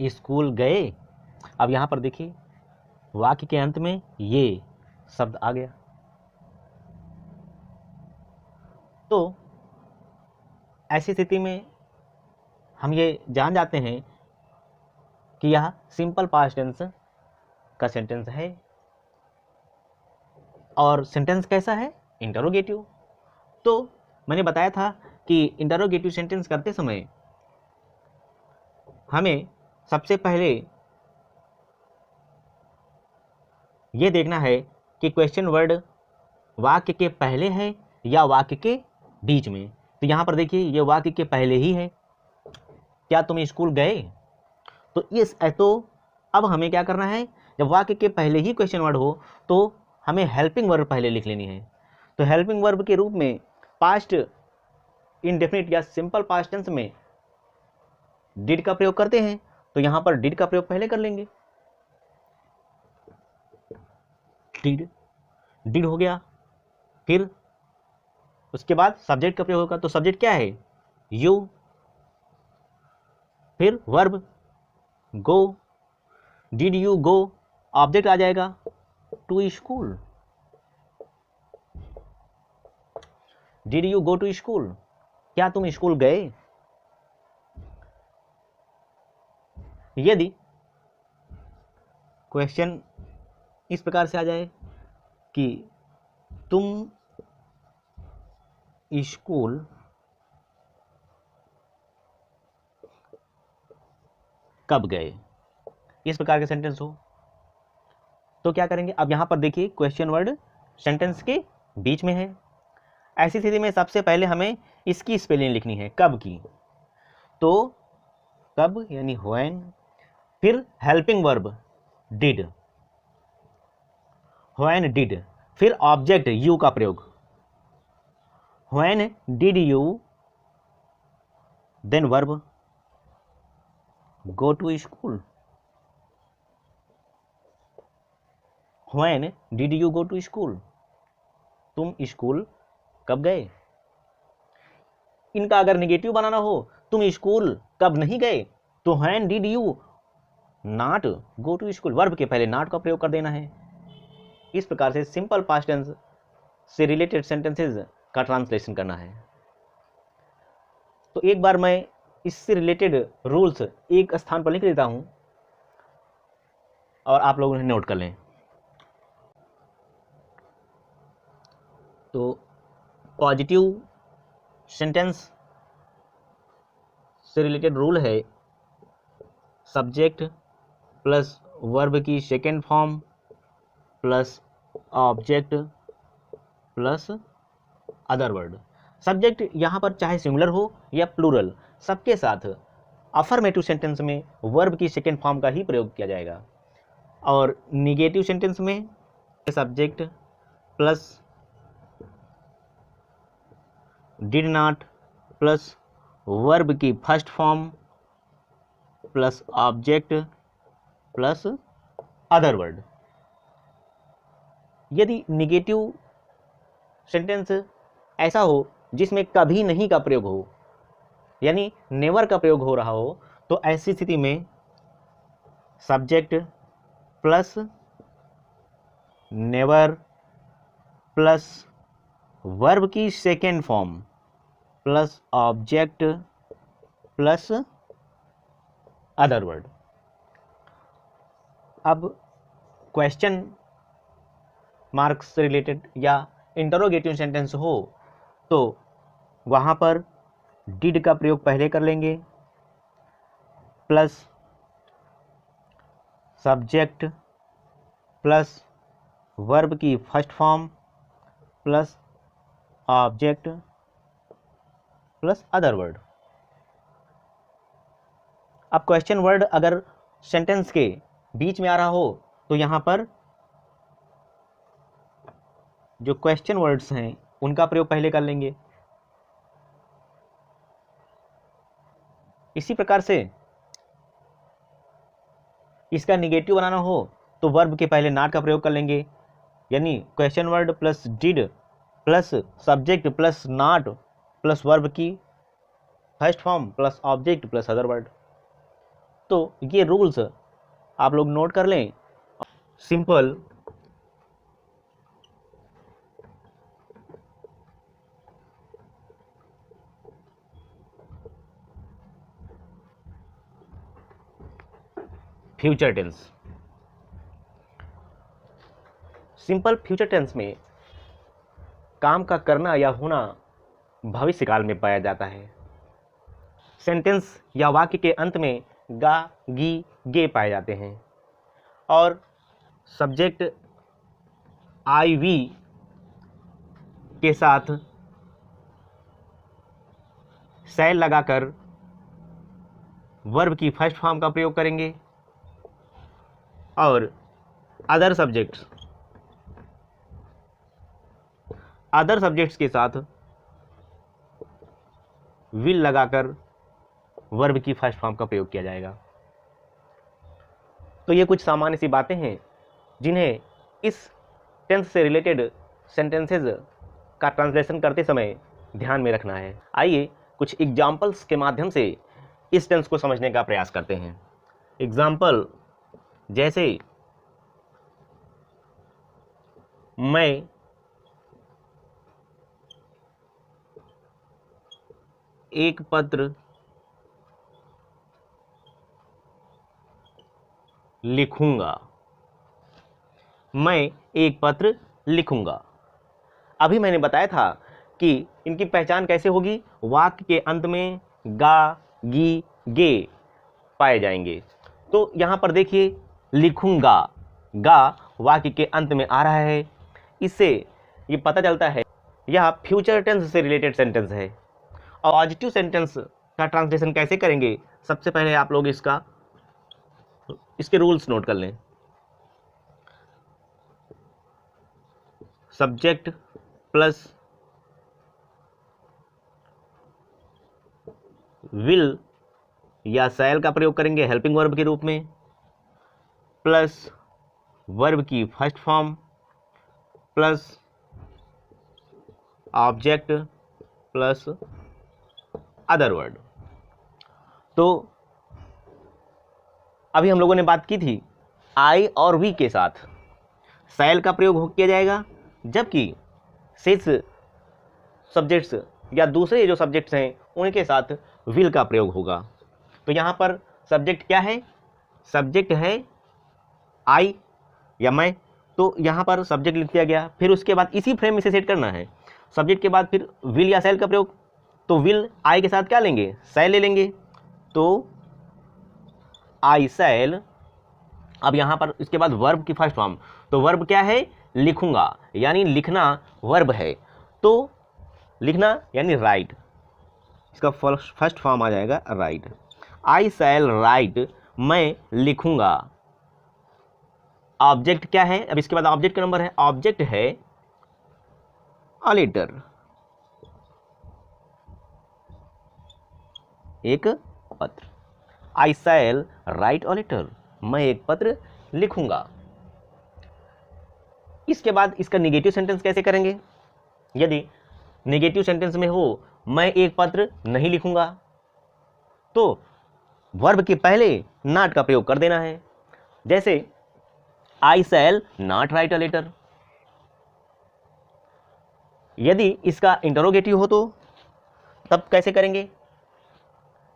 स्कूल गए? अब यहां पर देखिए वाक्य के अंत में ये शब्द आ गया, तो ऐसी स्थिति में हम ये जान जाते हैं कि यह सिंपल पास्ट टेंस का सेंटेंस है। और सेंटेंस कैसा है? इंटरोगेटिव। तो मैंने बताया था कि इंटरोगेटिव सेंटेंस करते समय हमें सबसे पहले यह देखना है कि क्वेश्चन वर्ड वाक्य के पहले है या वाक्य के बीच में। तो यहां पर देखिए ये वाक्य के पहले ही है, क्या तुम स्कूल गए? तो अब हमें क्या करना है, जब वाक्य के पहले ही क्वेश्चन वर्ड हो तो हमें हेल्पिंग वर्ब पहले लिख लेनी है। तो हेल्पिंग वर्ब के रूप में पास्ट इंडेफिनिट या सिंपल पास्ट टेंस में डिड का प्रयोग करते हैं, तो यहां पर डिड का प्रयोग पहले कर लेंगे। डिड हो गया, फिर उसके बाद सब्जेक्ट का प्रयोग होगा। तो सब्जेक्ट क्या है? यू। फिर verb go, did you go, object आ जाएगा to school. Did you go to school, क्या तुम स्कूल गए? यदि क्वेश्चन इस प्रकार से आ जाए कि तुम स्कूल कब गए, इस प्रकार के सेंटेंस हो, तो क्या करेंगे? अब यहां पर देखिए क्वेश्चन वर्ड सेंटेंस के बीच में है। ऐसी स्थिति में सबसे पहले हमें इसकी स्पेलिंग लिखनी है, कब की। तो कब यानी व्हेन, फिर helping verb did, when did, फिर ऑब्जेक्ट यू का प्रयोग, when did you, then verb go to school. When did you go to school, तुम स्कूल कब गए। इनका अगर निगेटिव बनाना हो, तुम स्कूल कब नहीं गए, तो when did you not go to school, verb के पहले नॉट का प्रयोग कर देना है। इस प्रकार से सिंपल पास्ट टेंस से रिलेटेड सेंटेंसेस का ट्रांसलेशन करना है। तो एक बार मैं इससे रिलेटेड रूल्स एक स्थान पर लिख देता हूं और आप लोग उन्हें नोट कर लें। तो पॉजिटिव सेंटेंस से रिलेटेड रूल है सब्जेक्ट प्लस वर्ब की second form plus object plus other word. Subject यहाँ पर चाहे सिंगुलर हो या प्लूरल, सबके साथ अफर्मेटिव सेंटेंस में वर्ब की सेकेंड फॉर्म का ही प्रयोग किया जाएगा। और निगेटिव सेंटेंस में subject plus did not plus verb की first form plus object plus other word. यदि निगेटिव सेंटेंस ऐसा हो जिसमें कभी नहीं का प्रयोग हो, यानी नेवर का प्रयोग हो रहा हो, तो ऐसी स्थिति में subject plus never plus verb की second form plus object plus other word. अब क्वेश्चन मार्क्स से रिलेटेड या इंटरोगेटिव सेंटेंस हो तो वहाँ पर डिड का प्रयोग पहले कर लेंगे प्लस सब्जेक्ट प्लस वर्ब की first form plus object plus other word. अब क्वेश्चन वर्ड अगर सेंटेंस के बीच में आ रहा हो तो यहाँ पर जो क्वेश्चन वर्ड्स हैं उनका प्रयोग पहले कर लेंगे। इसी प्रकार से इसका निगेटिव बनाना हो तो वर्ब के पहले नॉट का प्रयोग कर लेंगे, यानी question word plus did plus subject plus not plus verb की first form plus object plus other word. तो ये रूल्स आप लोग नोट कर लें। Simple future tense. Simple future tense में काम का करना या होना भविष्य काल में पाया जाता है। सेंटेंस या वाक्य के अंत में गा गी गे पाए जाते हैं और सब्जेक्ट आई वी के साथ सैल लगाकर वर्ब की फर्स्ट फॉर्म का प्रयोग करेंगे और अदर सब्जेक्ट्स के साथ विल लगाकर वर्ब की फर्स्ट फॉर्म का प्रयोग किया जाएगा। तो ये कुछ सामान्य सी बातें हैं जिन्हें इस टेंस से रिलेटेड सेंटेंसेस का ट्रांसलेशन करते समय ध्यान में रखना है। आइए कुछ एग्जाम्पल्स के माध्यम से इस टेंस को समझने का प्रयास करते हैं। एग्जाम्पल जैसे मैं एक पत्र लिखूंगा। मैं एक पत्र लिखूंगा। अभी मैंने बताया था कि इनकी पहचान कैसे होगी, वाक्य के अंत में गा गी गे पाए जाएंगे। तो यहाँ पर देखिए लिखूंगा, गा वाक्य के अंत में आ रहा है, इससे ये पता चलता है यह फ्यूचर टेंस से रिलेटेड सेंटेंस है। और पॉजिटिव सेंटेंस का ट्रांसलेशन कैसे करेंगे, सबसे पहले आप लोग इसके रूल्स नोट कर लें। सब्जेक्ट प्लस विल या शैल का प्रयोग करेंगे हेल्पिंग वर्ब के रूप में, प्लस वर्ब की first form plus object plus other word. तो अभी हम लोगों ने बात की थी आई और वी के साथ शैल का प्रयोग किया जाएगा, जबकि शेष सब्जेक्ट्स या दूसरे जो सब्जेक्ट्स हैं उनके साथ विल का प्रयोग होगा। तो यहाँ पर सब्जेक्ट क्या है? सब्जेक्ट है आई या मैं, तो यहाँ पर सब्जेक्ट लिख दिया गया। फिर उसके बाद इसी फ्रेम में से सेट करना है। सब्जेक्ट के बाद फिर विल या शैल का प्रयोग, तो विल आई के साथ क्या लेंगे? शैल ले लेंगे। तो आई शैल, अब यहाँ पर इसके बाद वर्ब की फर्स्ट फॉर्म, तो वर्ब क्या है? लिखूंगा, यानी लिखना वर्ब है। तो लिखना यानी राइट, इसका फर्स्ट फॉर्म आ जाएगा राइट। आई शैल राइट, मैं लिखूंगा। ऑब्जेक्ट क्या है? अब इसके बाद ऑब्जेक्ट का नंबर है, ऑब्जेक्ट है अ लेटर, एक पत्र। आई शैल राइट अ लेटर, मैं एक पत्र लिखूंगा। इसके बाद इसका निगेटिव सेंटेंस कैसे करेंगे? यदि नेगेटिव सेंटेंस में हो मैं एक पत्र नहीं लिखूंगा, तो वर्ब के पहले नॉट का प्रयोग कर देना है। जैसे I shall not write a letter. यदि इसका इंटरोगेटिव हो तो तब कैसे करेंगे?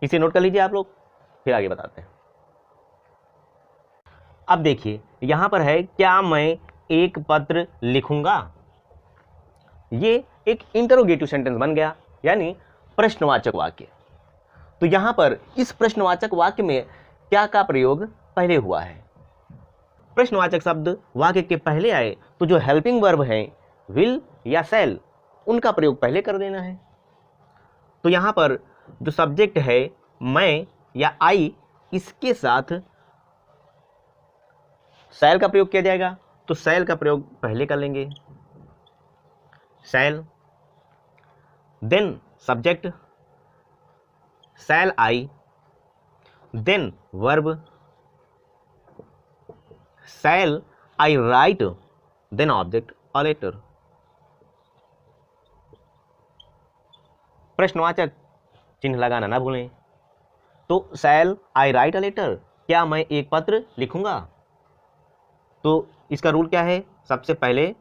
इसे नोट कर लीजिए आप लोग, फिर आगे बताते हैं। अब देखिए यहां पर है क्या मैं एक पत्र लिखूंगा, ये एक इंटरोगेटिव सेंटेंस बन गया, यानी प्रश्नवाचक वाक्य। तो यहां पर इस प्रश्नवाचक वाक्य में क्या का प्रयोग पहले हुआ है? प्रश्नवाचक शब्द वाक्य के पहले आए तो जो हेल्पिंग वर्ब है विल या शैल, उनका प्रयोग पहले कर देना है। तो यहां पर जो सब्जेक्ट है मैं या आई, इसके साथ शैल का प्रयोग किया जाएगा, तो शैल का प्रयोग पहले कर लेंगे, shall. Then subject shall I, then verb shall I write, then object a letter. प्रश्नवाचक चिन्ह लगाना ना भूलें। तो शैल आई राइट अ लेटर, क्या मैं एक पत्र लिखूंगा? तो इसका रूल क्या है? सबसे पहले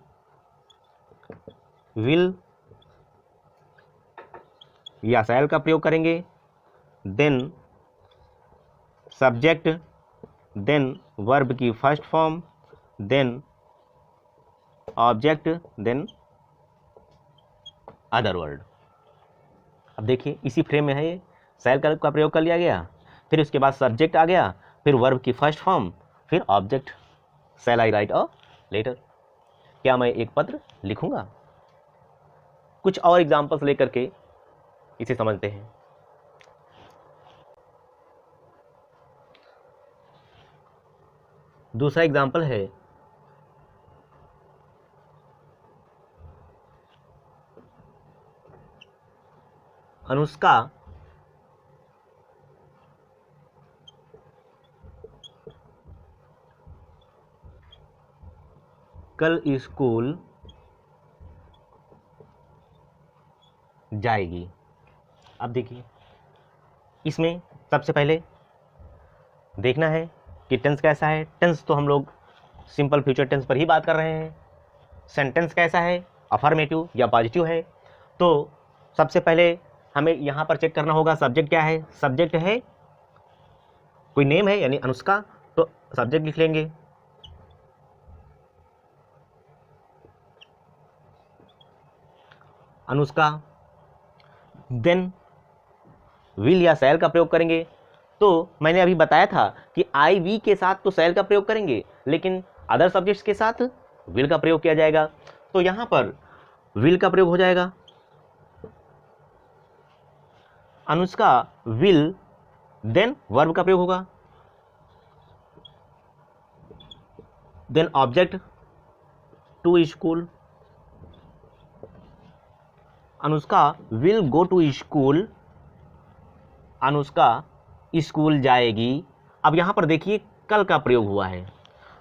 विल या शैल का प्रयोग करेंगे, देन सब्जेक्ट, देन वर्ब की first form, then object, then other word. अब देखिए इसी फ्रेम में है ये, शैल का प्रयोग कर लिया गया, फिर उसके बाद सब्जेक्ट आ गया, फिर वर्ब की फर्स्ट फॉर्म, फिर object shall I write a letter, क्या मैं एक पत्र लिखूंगा। कुछ और एग्जांपल्स लेकर के इसे समझते हैं। दूसरा एग्जांपल है अनुष्का कल स्कूल जाएगी। अब देखिए इसमें सबसे पहले देखना है कि टेंस कैसा है। टेंस तो हम लोग सिंपल फ्यूचर टेंस पर ही बात कर रहे हैं। सेंटेंस कैसा है, अफर्मेटिव या पॉजिटिव है। तो सबसे पहले हमें यहाँ पर चेक करना होगा सब्जेक्ट क्या है। सब्जेक्ट है कोई नेम है यानी अनुष्का, तो सब्जेक्ट लिख लेंगे, अनुष्का। देन विल या शैल का प्रयोग करेंगे। तो मैंने अभी बताया था कि आई वी के साथ तो शैल का प्रयोग करेंगे, लेकिन अदर सब्जेक्ट्स के साथ विल का प्रयोग किया जाएगा। तो यहां पर विल का प्रयोग हो जाएगा, अनुष्का विल, देन वर्ब का प्रयोग होगा, then object to school, Anushka will go to school, Anushka school जाएगी। अब यहां पर देखिए कल का प्रयोग हुआ है,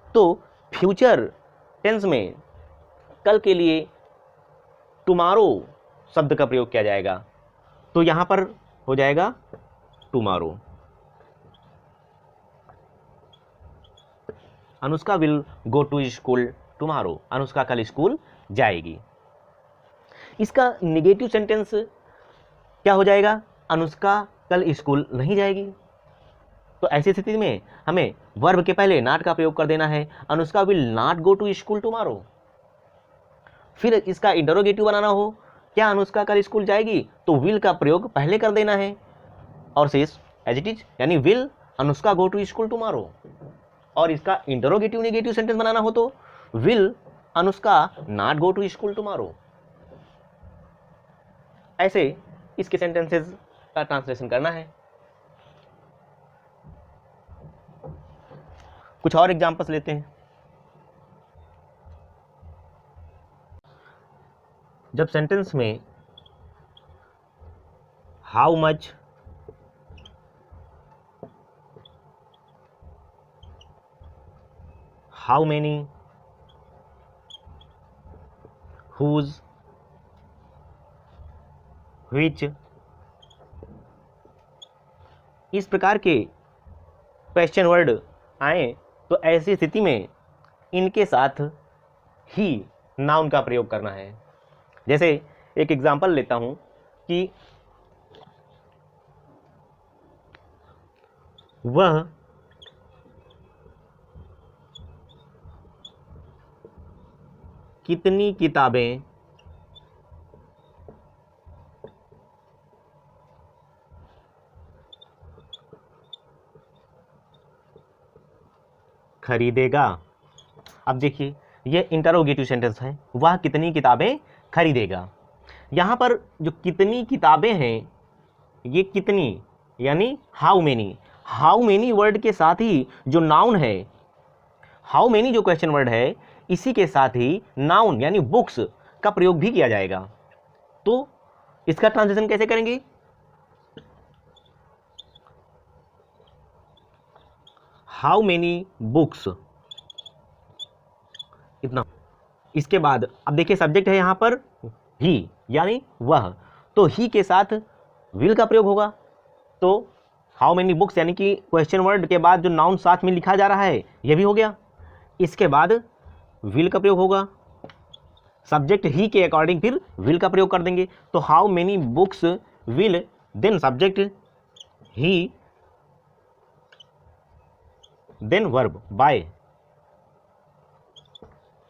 तो फ्यूचर टेंस में कल के लिए टुमारो शब्द का प्रयोग किया जाएगा, तो यहां पर हो जाएगा tomorrow. Anushka will go to school tomorrow, Anushka कल स्कूल जाएगी। इसका निगेटिव सेंटेंस क्या हो जाएगा? अनुष्का कल स्कूल नहीं जाएगी। तो ऐसी स्थिति में हमें वर्ब के पहले नॉट का प्रयोग कर देना है, Anushka will not go to school tomorrow. फिर इसका इंटरोगेटिव बनाना हो, क्या अनुष्का कल स्कूल जाएगी, तो विल का प्रयोग पहले कर देना है और शेष एज इट इज, यानी will Anushka go to school tomorrow. और इसका इंटरोगेटिव नेगेटिव सेंटेंस बनाना हो तो will Anushka not go to school tomorrow. ऐसे इसके सेंटेंसेस का ट्रांसलेशन करना है। कुछ और एग्जांपल्स लेते हैं। जब सेंटेंस में how much, how many, whose, which, इस प्रकार के क्वेश्चन वर्ड आए तो ऐसी स्थिति में इनके साथ ही नाउन का प्रयोग करना है। जैसे एक एग्जांपल लेता हूं कि वह कितनी किताबें खरीदेगा। अब देखिए ये इंटरोगेटिव सेंटेंस है, वह कितनी किताबें खरीदेगा। यहां पर जो कितनी किताबें हैं, ये कितनी यानी how many, how many word के साथ ही जो नाउन है, हाउ मेनी जो क्वेश्चन वर्ड है, इसी के साथ ही नाउन यानी बुक्स का प्रयोग भी किया जाएगा। तो इसका ट्रांसलेशन कैसे करेंगे? हाउ मेनी बुक्स, इतना। इसके बाद अब देखिए सब्जेक्ट है यहां पर ही यानी वह, तो ही के साथ विल का प्रयोग होगा। तो हाउ मेनी बुक्स यानी कि क्वेश्चन वर्ड के बाद जो नाउन साथ में लिखा जा रहा है यह भी हो गया। इसके बाद विल का प्रयोग होगा, सब्जेक्ट ही के अकॉर्डिंग फिर विल का प्रयोग कर देंगे। तो how many books will, then subject he, then verb buy,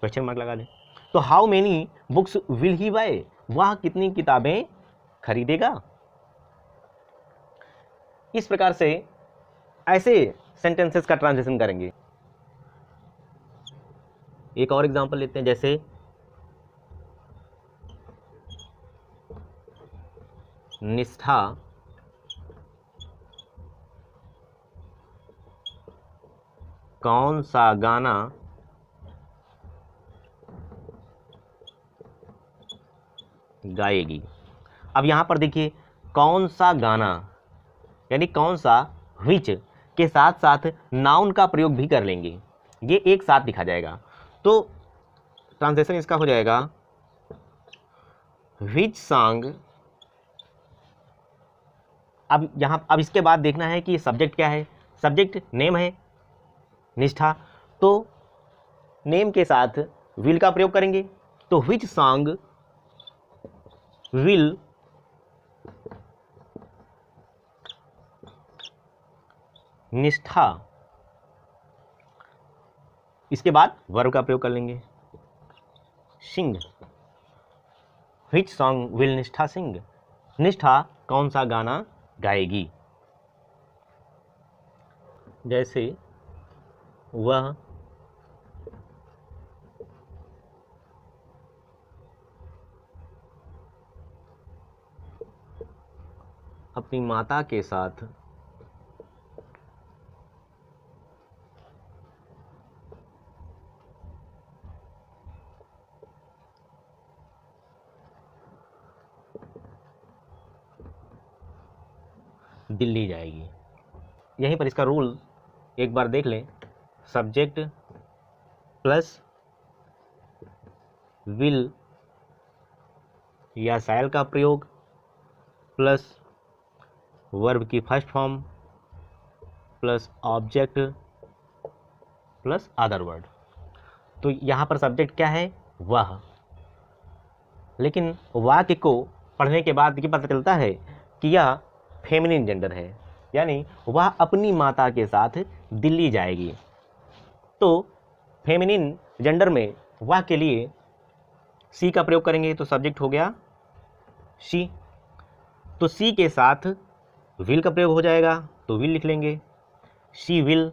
question mark लगा दें। तो how many books will he buy, वह कितनी किताबें खरीदेगा। इस प्रकार से ऐसे सेंटेंसेस का ट्रांसलेशन करेंगे। एक और एग्जांपल लेते हैं, जैसे निष्ठा कौन सा गाना गाएगी। अब यहां पर देखिए कौन सा गाना यानी कौन सा, व्हिच के साथ साथ नाउन का प्रयोग भी कर लेंगे, ये एक साथ लिखा जाएगा। तो ट्रांसलेशन इसका हो जाएगा व्हिच सॉन्ग। अब इसके बाद देखना है कि सब्जेक्ट क्या है। सब्जेक्ट नेम है निष्ठा, तो नेम के साथ विल का प्रयोग करेंगे। तो व्हिच सॉन्ग विल निष्ठा, इसके बाद वर्ब का प्रयोग कर लेंगे सिंग। व्हिच सॉन्ग विल निष्ठा सिंग, निष्ठा कौन सा गाना गाएगी। जैसे वह अपनी माता के साथ दिल्ली जाएगी। यहीं पर इसका रूल एक बार देख लें। सब्जेक्ट प्लस विल या शैल का प्रयोग प्लस वर्ब की first form plus object plus other word. तो यहाँ पर सब्जेक्ट क्या है? वह। लेकिन वाक्य को पढ़ने के बाद ये पता चलता है कि यह फेमिनिन जेंडर है, यानी वह अपनी माता के साथ दिल्ली जाएगी। तो फेमिनिन जेंडर में वह के लिए सी का प्रयोग करेंगे तो सब्जेक्ट हो गया शी। तो सी के साथ विल का प्रयोग हो जाएगा तो विल लिख लेंगे, शी विल।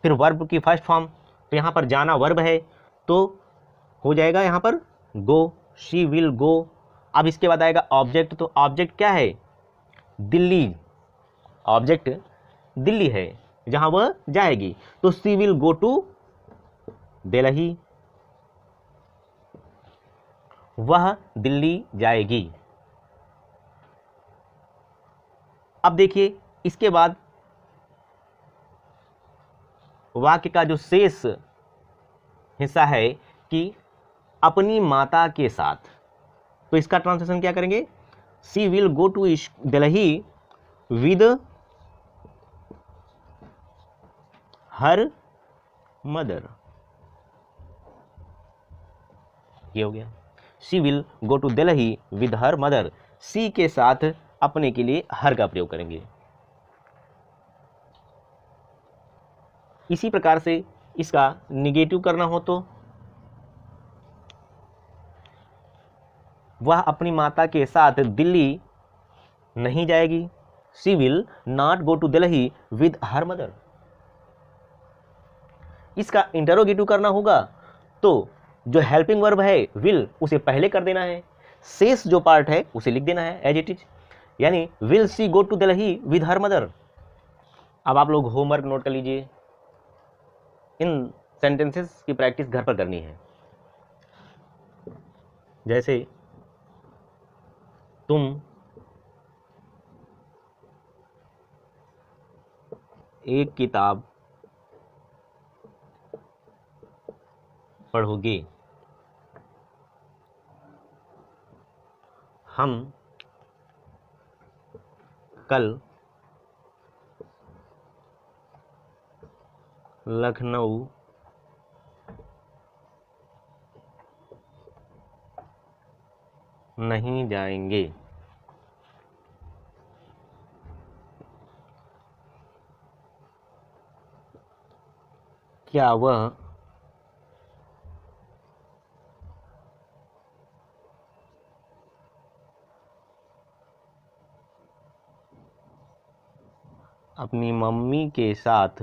फिर वर्ब की फर्स्ट फॉर्म, तो यहाँ पर जाना वर्ब है तो हो जाएगा यहाँ पर गो, शी विल गो। अब इसके बाद आएगा ऑब्जेक्ट, तो ऑब्जेक्ट क्या है? दिल्ली। ऑब्जेक्ट दिल्ली है जहाँ वह जाएगी, तो she will go to Delhi, वह दिल्ली जाएगी। अब देखिए इसके बाद वाक्य का जो शेष हिस्सा है कि अपनी माता के साथ, तो इसका ट्रांसलेशन क्या करेंगे? She will go to Delhi with her mother. ये हो गया, she will go to Delhi with her mother. She के साथ अपने के लिए हर का प्रयोग करेंगे। इसी प्रकार से इसका निगेटिव करना हो तो वह अपनी माता के साथ दिल्ली नहीं जाएगी, she will not go to Delhi with her mother. इसका इंटरोगेटिव करना होगा तो जो हेल्पिंग वर्ब है विल, उसे पहले कर देना है, शेष जो पार्ट है उसे लिख देना है एज इट इज, यानी will she go to Delhi with her mother. अब आप लोग होमवर्क नोट कर लीजिए, इन सेंटेंसेस की प्रैक्टिस घर पर करनी है। जैसे तुम एक किताब पढ़ोगे, हम कल लखनऊ नहीं जाएंगे। क्या वह अपनी मम्मी के साथ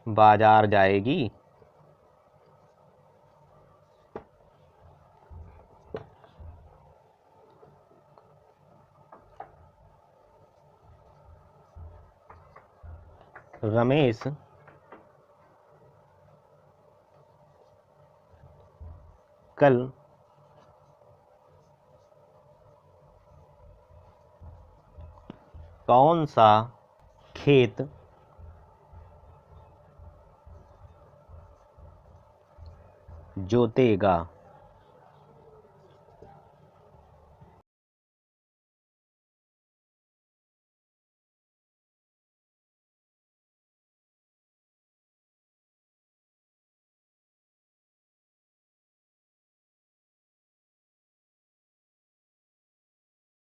बाजार जाएगी? रमेश कल कौन सा खेत जोतेगा?